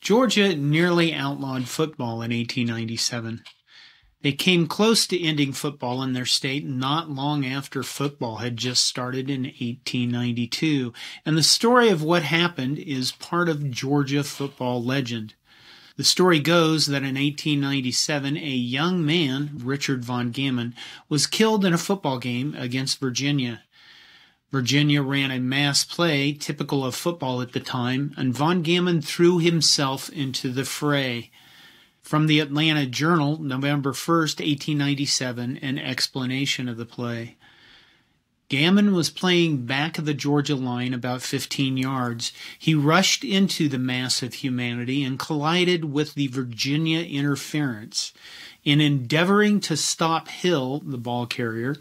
Georgia nearly outlawed football in 1897. They came close to ending football in their state not long after football had just started in 1892, and the story of what happened is part of Georgia football legend. The story goes that in 1897, a young man, Richard von Gammon, was killed in a football game against Virginia. Virginia ran a mass play, typical of football at the time, and von Gammon threw himself into the fray. From the Atlanta Journal, November 1st, 1897, an explanation of the play. Gammon was playing back of the Georgia line about 15 yards. He rushed into the mass of humanity and collided with the Virginia interference. In endeavoring to stop Hill, the ball carrier,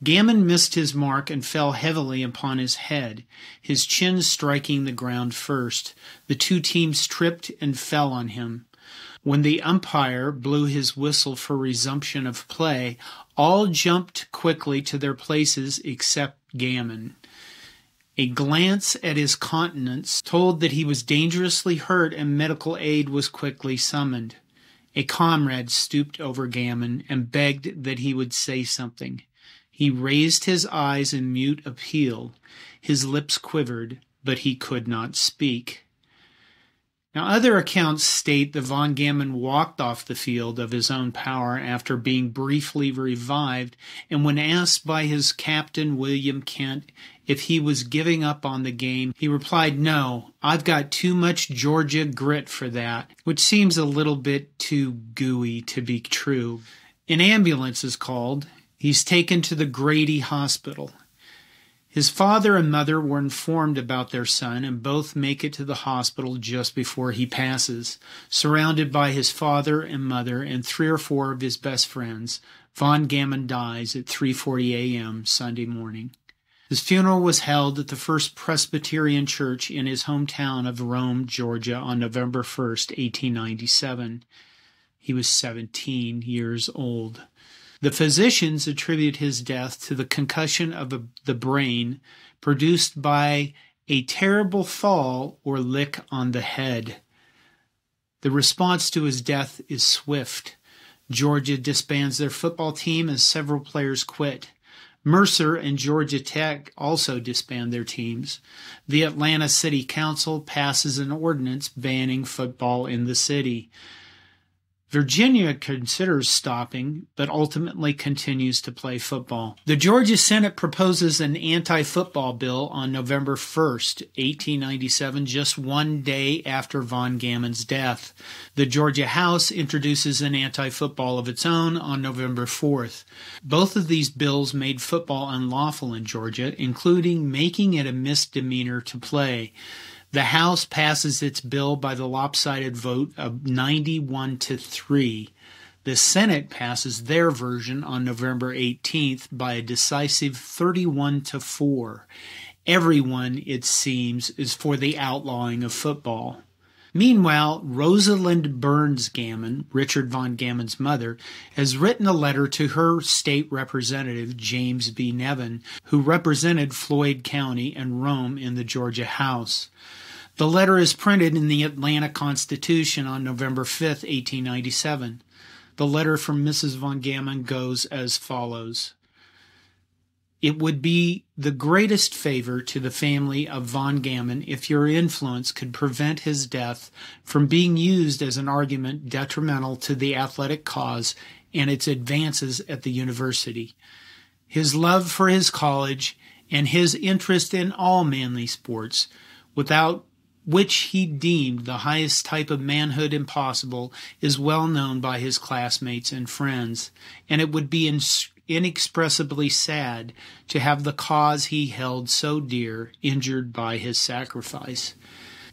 Gammon missed his mark and fell heavily upon his head, his chin striking the ground first. The two teams tripped and fell on him. When the umpire blew his whistle for resumption of play, all jumped quickly to their places except Gammon. A glance at his countenance told that he was dangerously hurt, and medical aid was quickly summoned. A comrade stooped over Gammon and begged that he would say something. He raised his eyes in mute appeal. His lips quivered, but he could not speak. Now, other accounts state that von Gammon walked off the field of his own power after being briefly revived, and when asked by his captain, William Kent, if he was giving up on the game, he replied, "No, I've got too much Georgia grit for that," which seems a little bit too gooey to be true. An ambulance is called. He's taken to the Grady Hospital. His father and mother were informed about their son, and both make it to the hospital just before he passes. Surrounded by his father and mother and 3 or 4 of his best friends, von Gammon dies at 3:40 a.m. Sunday morning. His funeral was held at the First Presbyterian Church in his hometown of Rome, Georgia, on November 1st, 1897. He was 17 years old. The physicians attribute his death to the concussion of the brain produced by a terrible fall or lick on the head. The response to his death is swift. Georgia disbands their football team as several players quit. Mercer and Georgia Tech also disband their teams. The Atlanta City Council passes an ordinance banning football in the city. Virginia considers stopping, but ultimately continues to play football. The Georgia Senate proposes an anti-football bill on November 1st, 1897, just one day after von Gammon's death. The Georgia House introduces an anti-football of its own on November 4th. Both of these bills made football unlawful in Georgia, including making it a misdemeanor to play. The House passes its bill by the lopsided vote of 91-3. The Senate passes their version on November 18th by a decisive 31-4. Everyone, it seems, is for the outlawing of football. Meanwhile, Rosalind Burns Gammon, Richard von Gammon's mother, has written a letter to her state representative, James B. Nevin, who represented Floyd County and Rome in the Georgia House. The letter is printed in the Atlanta Constitution on November 5th, 1897. The letter from Mrs. von Gammon goes as follows. It would be the greatest favor to the family of von Gammon if your influence could prevent his death from being used as an argument detrimental to the athletic cause and its advances at the university. His love for his college and his interest in all manly sports, without which he deemed the highest type of manhood impossible, is well known by his classmates and friends, and it would be inexpressibly sad to have the cause he held so dear injured by his sacrifice.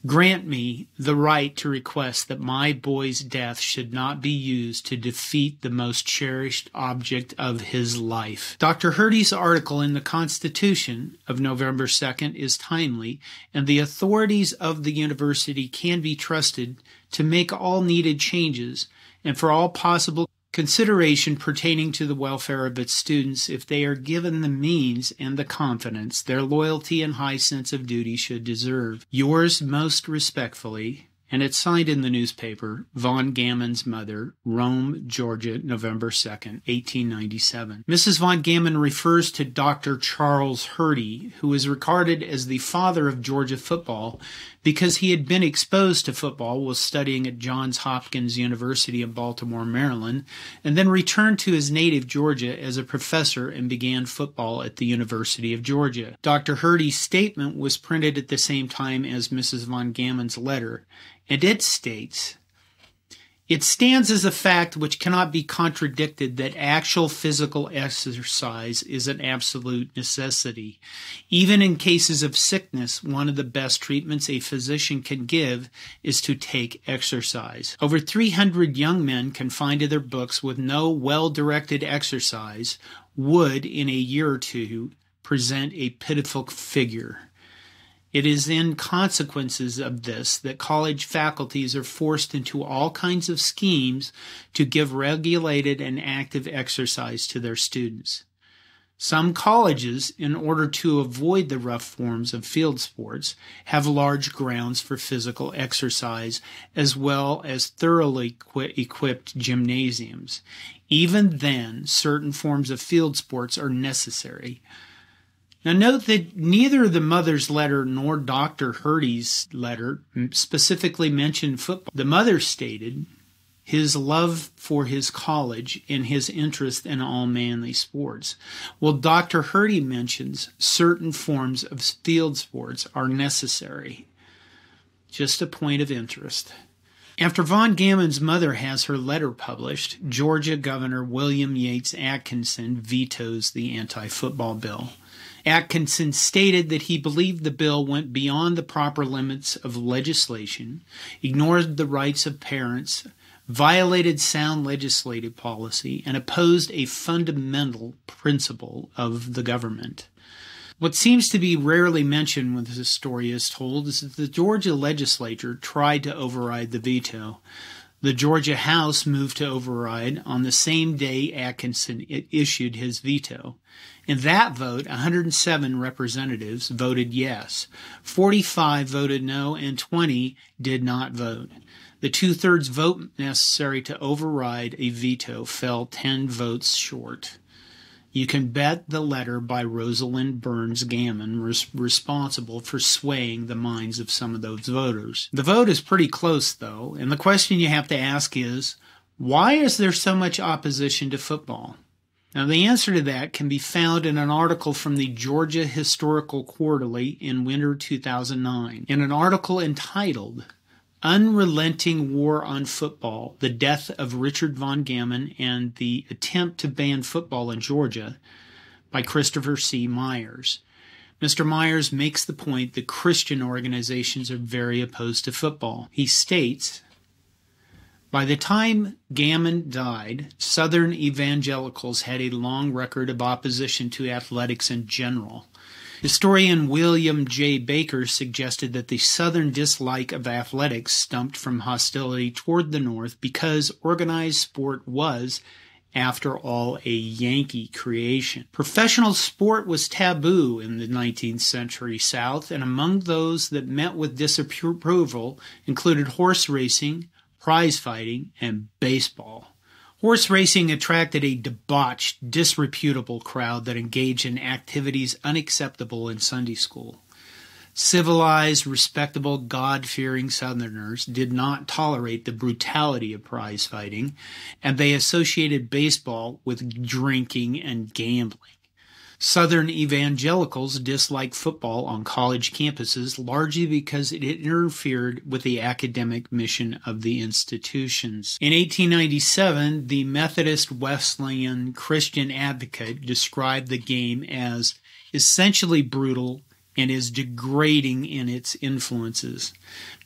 Grant me the right to request that my boy's death should not be used to defeat the most cherished object of his life. Dr. Hurdy's article in the Constitution of November 2nd is timely, and the authorities of the university can be trusted to make all needed changes and for all possible consideration pertaining to the welfare of its students if they are given the means and the confidence their loyalty and high sense of duty should deserve. Yours most respectfully, and it's signed in the newspaper, Von Gammon's mother, Rome, Georgia, November 2nd, 1897. Mrs. Von Gammon refers to Dr. Charles Hurdy, who is regarded as the father of Georgia football because he had been exposed to football while studying at Johns Hopkins University in Baltimore, Maryland, and then returned to his native Georgia as a professor and began football at the University of Georgia. Dr. Hurdy's statement was printed at the same time as Mrs. Von Gammon's letter, and it states, "It stands as a fact which cannot be contradicted that actual physical exercise is an absolute necessity. Even in cases of sickness, one of the best treatments a physician can give is to take exercise. Over 300 young men confined to their books with no well-directed exercise would, in a year or two, present a pitiful figure. It is in consequences of this that college faculties are forced into all kinds of schemes to give regulated and active exercise to their students. Some colleges, in order to avoid the rough forms of field sports, have large grounds for physical exercise as well as thoroughly equipped gymnasiums. Even then, certain forms of field sports are necessary." Now note that neither the mother's letter nor Dr. Hurdy's letter specifically mentioned football. The mother stated his love for his college and his interest in all manly sports, while Dr. Hurdy mentions certain forms of field sports are necessary. Just a point of interest. After Von Gammon's mother has her letter published, Georgia Governor William Yates Atkinson vetoes the anti-football bill. Atkinson stated that he believed the bill went beyond the proper limits of legislation, ignored the rights of parents, violated sound legislative policy, and opposed a fundamental principle of the government. What seems to be rarely mentioned when this story is told is that the Georgia legislature tried to override the veto. The Georgia House moved to override on the same day Atkinson issued his veto. In that vote, 107 representatives voted yes, 45 voted no, and 20 did not vote. The two-thirds vote necessary to override a veto fell 10 votes short. You can bet the letter by Rosalind Burns Gammon was responsible for swaying the minds of some of those voters. The vote is pretty close, though, and the question you have to ask is, why is there so much opposition to football? Now, the answer to that can be found in an article from the Georgia Historical Quarterly in winter 2009. In an article entitled, "Unrelenting War on Football, the Death of Richard Von Gammon and the Attempt to Ban Football in Georgia," by Christopher C. Myers. Mr. Myers makes the point that Christian organizations are very opposed to football. He states, "By the time Gammon died, Southern Evangelicals had a long record of opposition to athletics in general. Historian William J. Baker suggested that the Southern dislike of athletics stemmed from hostility toward the North because organized sport was, after all, a Yankee creation. Professional sport was taboo in the 19th century South, and among those that met with disapproval included horse racing, prize fighting, and baseball. Horse racing attracted a debauched, disreputable crowd that engaged in activities unacceptable in Sunday school. Civilized, respectable, God-fearing Southerners did not tolerate the brutality of prize fighting, and they associated baseball with drinking and gambling. Southern evangelicals disliked football on college campuses largely because it interfered with the academic mission of the institutions. In 1897, the Methodist Wesleyan Christian Advocate described the game as essentially brutal and is degrading in its influences.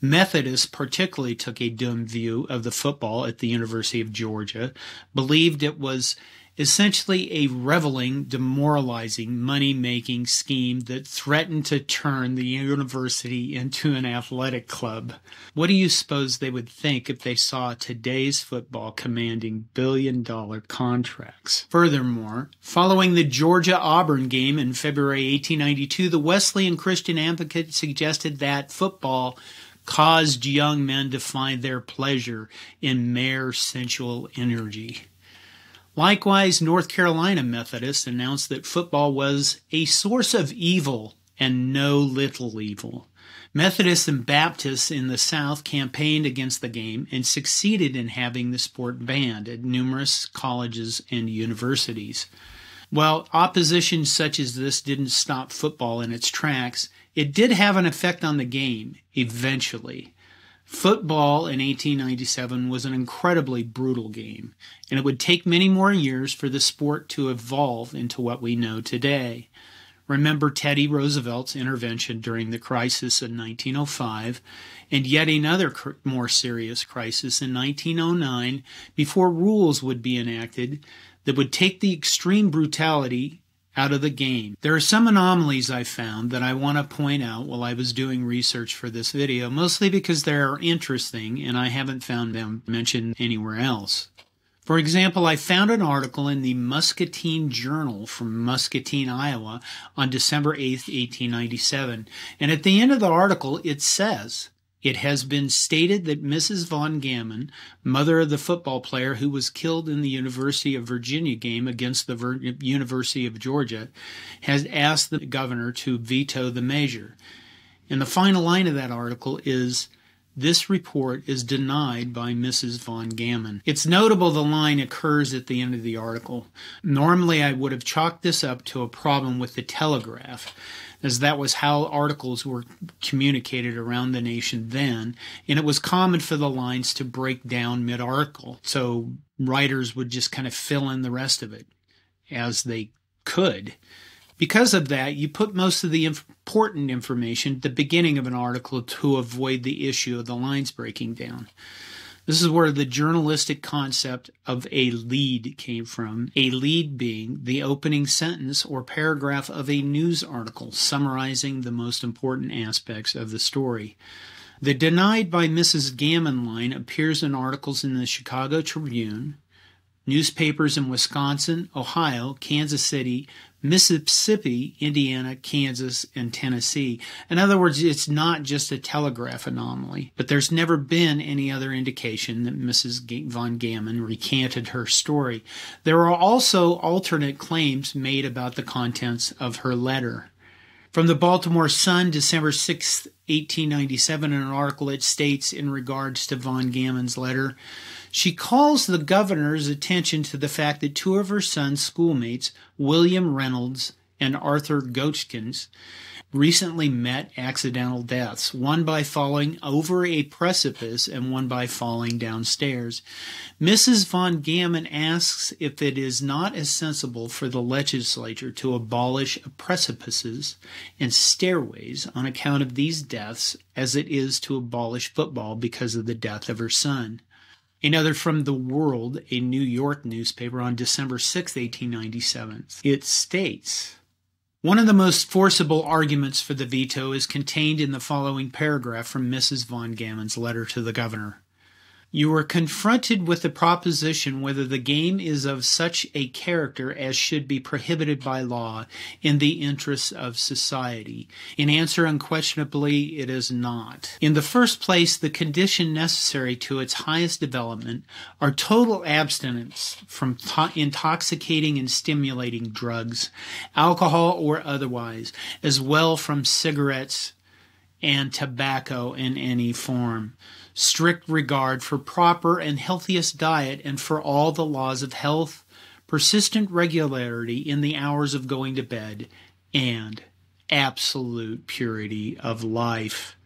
Methodists particularly took a dim view of the football at the University of Georgia, believed it was essentially a reveling, demoralizing, money-making scheme that threatened to turn the university into an athletic club. What do you suppose they would think if they saw today's football commanding billion-dollar contracts? Furthermore, following the Georgia-Auburn game in February 1892, the Wesleyan Christian Advocate suggested that football caused young men to find their pleasure in mere sensual energy. Likewise, North Carolina Methodists announced that football was a source of evil and no little evil. Methodists and Baptists in the South campaigned against the game and succeeded in having the sport banned at numerous colleges and universities. While opposition such as this didn't stop football in its tracks, it did have an effect on the game, eventually. Football in 1897 was an incredibly brutal game, and it would take many more years for the sport to evolve into what we know today. Remember Teddy Roosevelt's intervention during the crisis in 1905, and yet another more serious crisis in 1909 before rules would be enacted that would take the extreme brutality out of the game. There are some anomalies I found that I want to point out while I was doing research for this video, mostly because they are interesting and I haven't found them mentioned anywhere else. For example, I found an article in the Muscatine Journal from Muscatine, Iowa on December 8, 1897, and at the end of the article it says, "It has been stated that Mrs. Von Gammon, mother of the football player who was killed in the University of Virginia game against the University of Georgia, has asked the governor to veto the measure." And the final line of that article is, "This report is denied by Mrs. Von Gammon." It's notable the line occurs at the end of the article. Normally I would have chalked this up to a problem with the telegraph, as that was how articles were communicated around the nation then, and it was common for the lines to break down mid-article, so writers would just kind of fill in the rest of it as they could. Because of that, you put most of the important information at the beginning of an article to avoid the issue of the lines breaking down. This is where the journalistic concept of a lead came from, a lead being the opening sentence or paragraph of a news article summarizing the most important aspects of the story. The denied by Mrs. Gammon line appears in articles in the Chicago Tribune, newspapers in Wisconsin, Ohio, Kansas City, Mississippi, Indiana, Kansas, and Tennessee. In other words, it's not just a telegraph anomaly, but there's never been any other indication that Mrs. Von Gammon recanted her story. There are also alternate claims made about the contents of her letter. From the Baltimore Sun, December 6, 1897, in an article it states in regards to Von Gammon's letter, she calls the governor's attention to the fact that two of her son's schoolmates, William Reynolds and Arthur Gochkins, recently met accidental deaths, one by falling over a precipice and one by falling downstairs. Mrs. Von Gammon asks if it is not as sensible for the legislature to abolish precipices and stairways on account of these deaths as it is to abolish football because of the death of her son. Another from The World, a New York newspaper, on December 6, 1897. It states, "One of the most forcible arguments for the veto is contained in the following paragraph from Mrs. Von Gammon's letter to the governor. You are confronted with the proposition whether the game is of such a character as should be prohibited by law in the interests of society. In answer, unquestionably, it is not. In the first place, the condition necessary to its highest development are total abstinence from intoxicating and stimulating drugs, alcohol or otherwise, as well from cigarettes and tobacco in any form. Strict regard for proper and healthiest diet and for all the laws of health, persistent regularity in the hours of going to bed, and absolute purity of life."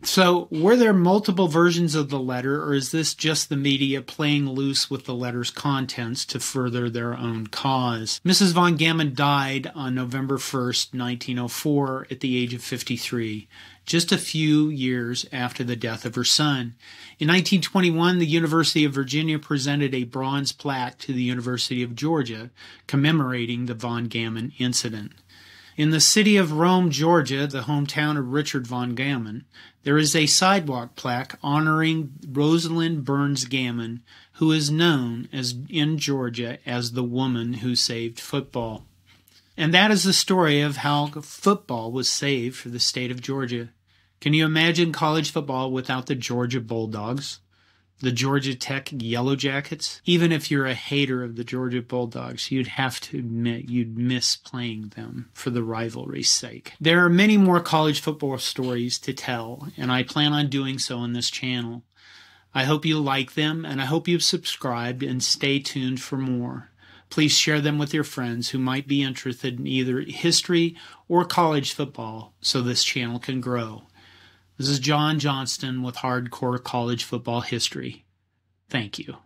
So, were there multiple versions of the letter, or is this just the media playing loose with the letter's contents to further their own cause? Mrs. Von Gammon died on November 1st, 1904, at the age of 53, just a few years after the death of her son. In 1921, the University of Virginia presented a bronze plaque to the University of Georgia commemorating the Von Gammon incident. In the city of Rome, Georgia, the hometown of Richard Von Gammon, there is a sidewalk plaque honoring Rosalind Burns Gammon, who is known as in Georgia as the woman who saved football. And that is the story of how football was saved for the state of Georgia. Can you imagine college football without the Georgia Bulldogs? The Georgia Tech Yellow Jackets? Even if you're a hater of the Georgia Bulldogs, you'd have to admit you'd miss playing them for the rivalry's sake. There are many more college football stories to tell, and I plan on doing so on this channel. I hope you like them, and I hope you've subscribed and stay tuned for more. Please share them with your friends who might be interested in either history or college football so this channel can grow. This is John Johnston with Hardcore College Football History. Thank you.